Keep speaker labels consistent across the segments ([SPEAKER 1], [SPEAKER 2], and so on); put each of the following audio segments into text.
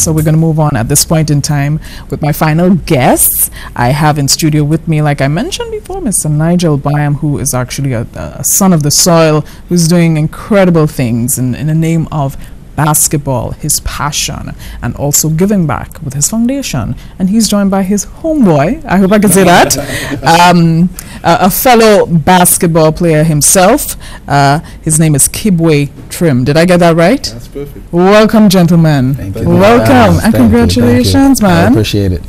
[SPEAKER 1] So we're going to move on at this point in time with my final guests. I have in studio with me, like I mentioned before, Mr. Nigel Byam, who is actually a son of the soil, who's doing incredible things in the name of basketball, his passion, and also giving back with his foundation. And he's joined by his homeboy, I hope I can say that, a fellow basketball player himself. His name is Kibwe Trim. Did I get that right?
[SPEAKER 2] That's perfect.
[SPEAKER 1] Welcome, gentlemen.
[SPEAKER 3] Thank you.
[SPEAKER 1] Welcome, and congratulations, man.
[SPEAKER 3] I appreciate it.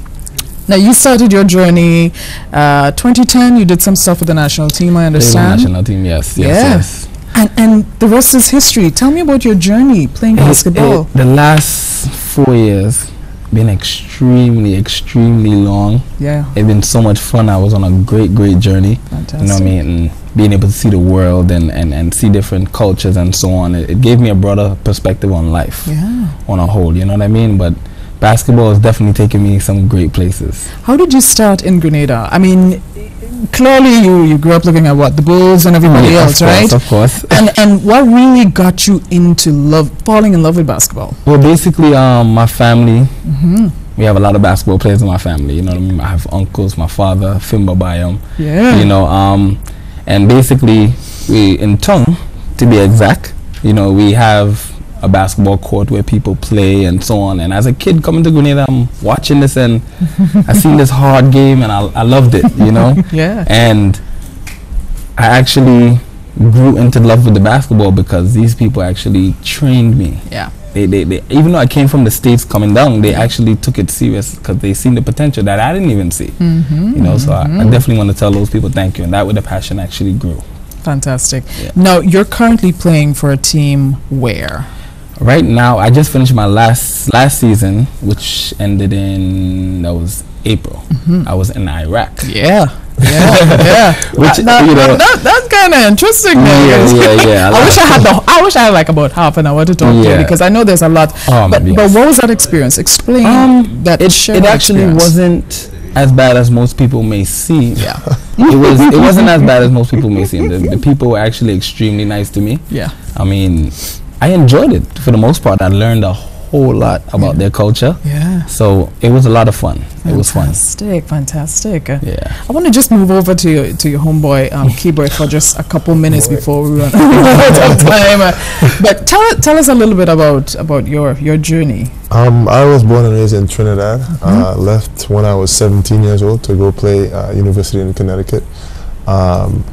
[SPEAKER 1] Now, you started your journey 2010. You did some stuff with the national team, I understand.
[SPEAKER 3] National team, yes.
[SPEAKER 1] And the rest is history. Tell me about your journey playing basketball.
[SPEAKER 3] The last 4 years been extremely long.
[SPEAKER 1] Yeah.
[SPEAKER 3] It's been so much fun. I was on a great journey.
[SPEAKER 1] Fantastic.
[SPEAKER 3] You know what I mean? And being able to see the world and see different cultures and so on. It gave me a broader perspective on life.
[SPEAKER 1] Yeah.
[SPEAKER 3] On a whole, you know what I mean? But basketball has definitely taken me some great places.
[SPEAKER 1] How did you start in Grenada? I mean, clearly you grew up looking at what, the Bulls and everybody else, right?
[SPEAKER 3] Of course.
[SPEAKER 1] And what really got you into falling in love with basketball?
[SPEAKER 3] Well, basically, my family, we have a lot of basketball players in my family. You know what I mean? I have uncles, my father, Nigel Byam.
[SPEAKER 1] Yeah.
[SPEAKER 3] You know, and basically, we in Tongue, to be exact, you know, we have a basketball court where people play and so on. And as a kid coming to Grenada, I'm watching this and I seen this hard game and I loved it, you know.
[SPEAKER 1] Yeah.
[SPEAKER 3] And I actually grew into love with the basketball because these people actually trained me.
[SPEAKER 1] Yeah.
[SPEAKER 3] They even though I came from the States coming down, they actually took it serious because they seen the potential that I didn't even see. You know, so I definitely want to tell those people thank you, and that way the passion actually grew.
[SPEAKER 1] Fantastic.
[SPEAKER 3] Yeah.
[SPEAKER 1] Now, you're currently playing for a team where?
[SPEAKER 3] Right now, I just finished my last season, which ended in, that was April. I was in Iraq.
[SPEAKER 1] Yeah.
[SPEAKER 3] Which,
[SPEAKER 1] that's kind of interesting.
[SPEAKER 3] Yeah.
[SPEAKER 1] I wish I had like about half an hour to talk to you because I know there's a lot. But what was that experience? Explain that.
[SPEAKER 3] It actually wasn't as bad as most people may seem.
[SPEAKER 1] Yeah.
[SPEAKER 3] It wasn't as bad as most people may seem. The people were actually extremely nice to me.
[SPEAKER 1] Yeah.
[SPEAKER 3] I mean, I enjoyed it for the most part. I learned a whole lot about their culture.
[SPEAKER 1] Yeah.
[SPEAKER 3] So it was a lot of fun. It was fun.
[SPEAKER 1] Fantastic.
[SPEAKER 3] Yeah.
[SPEAKER 1] I want to just move over to your homeboy Kibwe for just a couple minutes before we run out of time. But tell us a little bit about your journey.
[SPEAKER 2] I was born and raised in Trinidad. Left when I was 17 years old to go play university in Connecticut.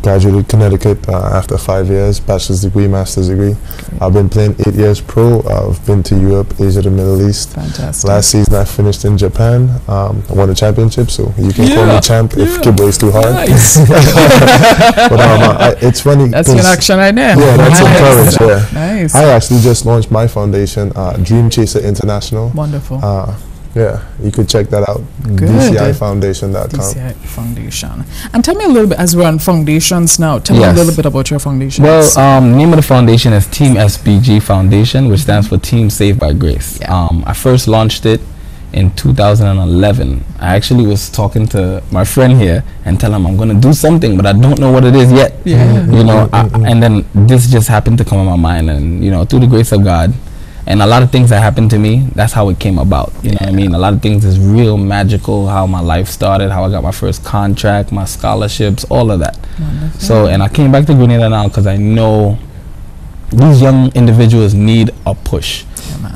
[SPEAKER 2] Graduated Connecticut after 5 years, bachelor's degree, master's degree. Great. I've been playing 8 years pro. I've been to Europe, Asia, the Middle East.
[SPEAKER 1] Fantastic.
[SPEAKER 2] Last season I finished in Japan. I won a championship, so you can call me champ if Kibwe is too hard.
[SPEAKER 1] Nice.
[SPEAKER 2] But it's funny.
[SPEAKER 1] That's an action right there.
[SPEAKER 2] Yeah, that's encouraged. Yeah.
[SPEAKER 1] Nice.
[SPEAKER 2] I actually just launched my foundation, Dream Chaser International.
[SPEAKER 1] Wonderful.
[SPEAKER 2] Yeah, you could check that out.
[SPEAKER 1] Good.
[SPEAKER 2] DCIfoundation.com.
[SPEAKER 1] DCI Foundation. And tell me a little bit, as we're on foundations now, tell me a little bit about your foundation.
[SPEAKER 3] Well, name of the foundation is Team SBG Foundation, which stands for Team Saved by Grace.
[SPEAKER 1] Yeah.
[SPEAKER 3] I first launched it in 2011. I actually was talking to my friend here and telling him I'm going to do something, but I don't know what it is yet.
[SPEAKER 1] Yeah.
[SPEAKER 3] You know, and then this just happened to come in my mind, and you know, through the grace of God, and a lot of things that happened to me, that's how it came about. You know what I mean? A lot of things is real magical, how my life started, how I got my first contract, my scholarships, all of that.
[SPEAKER 1] Wonderful.
[SPEAKER 3] So, and I came back to Grenada now because I know these young individuals need a push.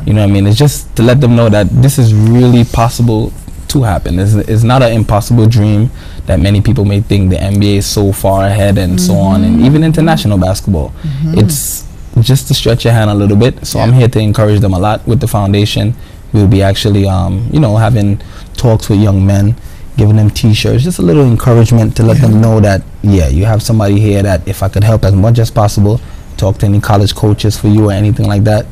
[SPEAKER 3] You know what I mean? It's just to let them know that this is really possible to happen. It's not an impossible dream that many people may think. The NBA is so far ahead and so on, and even international basketball. It's just to stretch your hand a little bit. So I'm here to encourage them a lot with the foundation. We'll be actually, you know, having talks with young men, giving them t-shirts, just a little encouragement to let them know that, you have somebody here that if I could help as much as possible, talk to any college coaches for you or anything like that,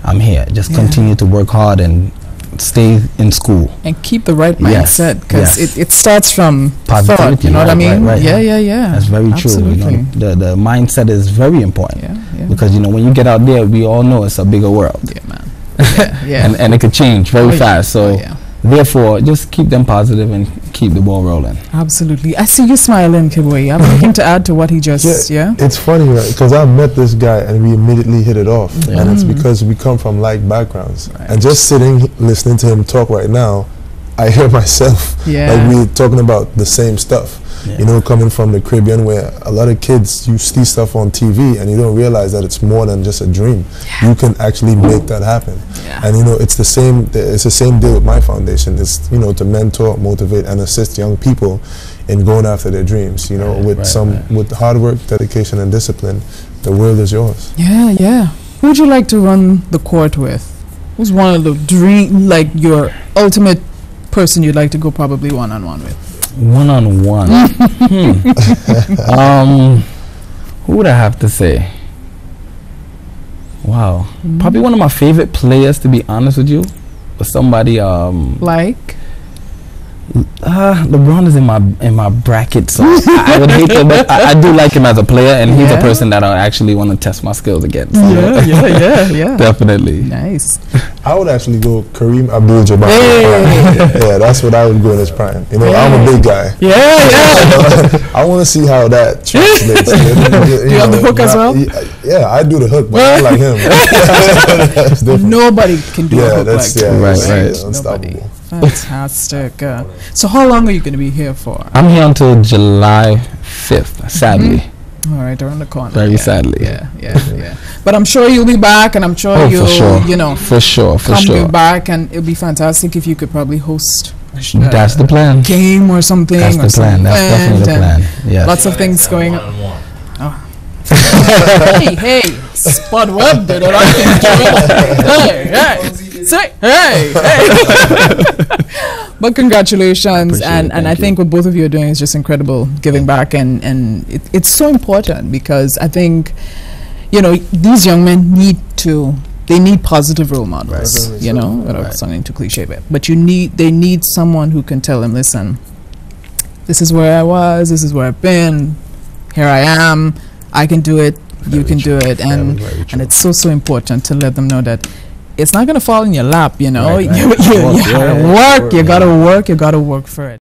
[SPEAKER 3] I'm here. Just continue to work hard and stay in school. And
[SPEAKER 1] keep the right mindset, because it starts from thought, you know what I mean?
[SPEAKER 3] Right.
[SPEAKER 1] Yeah.
[SPEAKER 3] That's very true. You know, the mindset is very important. Because, you know, when you get out there, we all know it's a bigger world.
[SPEAKER 1] Yeah, man.
[SPEAKER 3] And it could change very fast. So therefore, just keep them positive and keep the ball rolling.
[SPEAKER 1] Absolutely. I see you smiling, Kibwe. I'm looking to add to what he just, yeah?
[SPEAKER 2] It's funny, right? Because I met this guy and we immediately hit it off.
[SPEAKER 3] Yeah.
[SPEAKER 2] And it's because we come from like backgrounds.
[SPEAKER 1] Right.
[SPEAKER 2] And just sitting, listening to him talk right now, I hear myself.
[SPEAKER 1] Yeah.
[SPEAKER 2] Like we're talking about the same stuff.
[SPEAKER 3] Yeah.
[SPEAKER 2] You know, coming from the Caribbean where a lot of kids, you see stuff on TV and you don't realize that it's more than just a dream. You can actually make that happen.
[SPEAKER 1] Yeah.
[SPEAKER 2] And you know, it's the same deal with my foundation. It's, you know, to mentor, motivate and assist young people in going after their dreams. You know, with with hard work, dedication and discipline, the world is yours.
[SPEAKER 1] Yeah, yeah. Who would you like to run the court with? Who's one of the dream, like your ultimate person you'd like to go probably one-on-one with?
[SPEAKER 3] One-on-one. Who would I have to say? Wow. Probably one of my favorite players, to be honest with you. But somebody
[SPEAKER 1] Like?
[SPEAKER 3] LeBron is in my bracket, so I would hate to, but I do like him as a player, and he's a person that I actually want to test my skills against.
[SPEAKER 1] Yeah.
[SPEAKER 3] Definitely.
[SPEAKER 1] Nice.
[SPEAKER 2] I would actually go Kareem Abdul-Jabbar.
[SPEAKER 1] Hey.
[SPEAKER 2] Yeah, that's what I would go in his prime. You know, I'm a big guy.
[SPEAKER 1] Yeah.
[SPEAKER 2] I want to see how that translates.
[SPEAKER 1] You have the hook as well?
[SPEAKER 2] Yeah, I do the hook, but I like him. That's different.
[SPEAKER 1] Nobody can do a hook like that.
[SPEAKER 3] Right.
[SPEAKER 2] Unstoppable.
[SPEAKER 1] Fantastic. So how long are you going to be here for?
[SPEAKER 3] I'm here until July 5th, sadly.
[SPEAKER 1] All right, around the corner.
[SPEAKER 3] Very sadly.
[SPEAKER 1] Yeah. But I'm sure you'll be back, and I'm sure you'll,
[SPEAKER 3] for sure.
[SPEAKER 1] you know,
[SPEAKER 3] for sure.
[SPEAKER 1] come back, and it'll be fantastic if you could probably host.
[SPEAKER 3] That's the plan.
[SPEAKER 1] Game or something.
[SPEAKER 3] That's the plan. That's definitely the plan. Yeah.
[SPEAKER 1] Lots of things going on. Hey, Spud Webb did it. Hey. But congratulations, and I think what both of you are doing is just incredible, giving back, and it's so important, because I think, you know, these young men need positive role models, you know, without sounding too cliche, but they need someone who can tell them, listen, this is where I was, this is where I've been, here I am, I can do it, you can do it, and it's so important to let them know that it's not going to fall in your lap, you know. You gotta work, you gotta work for it.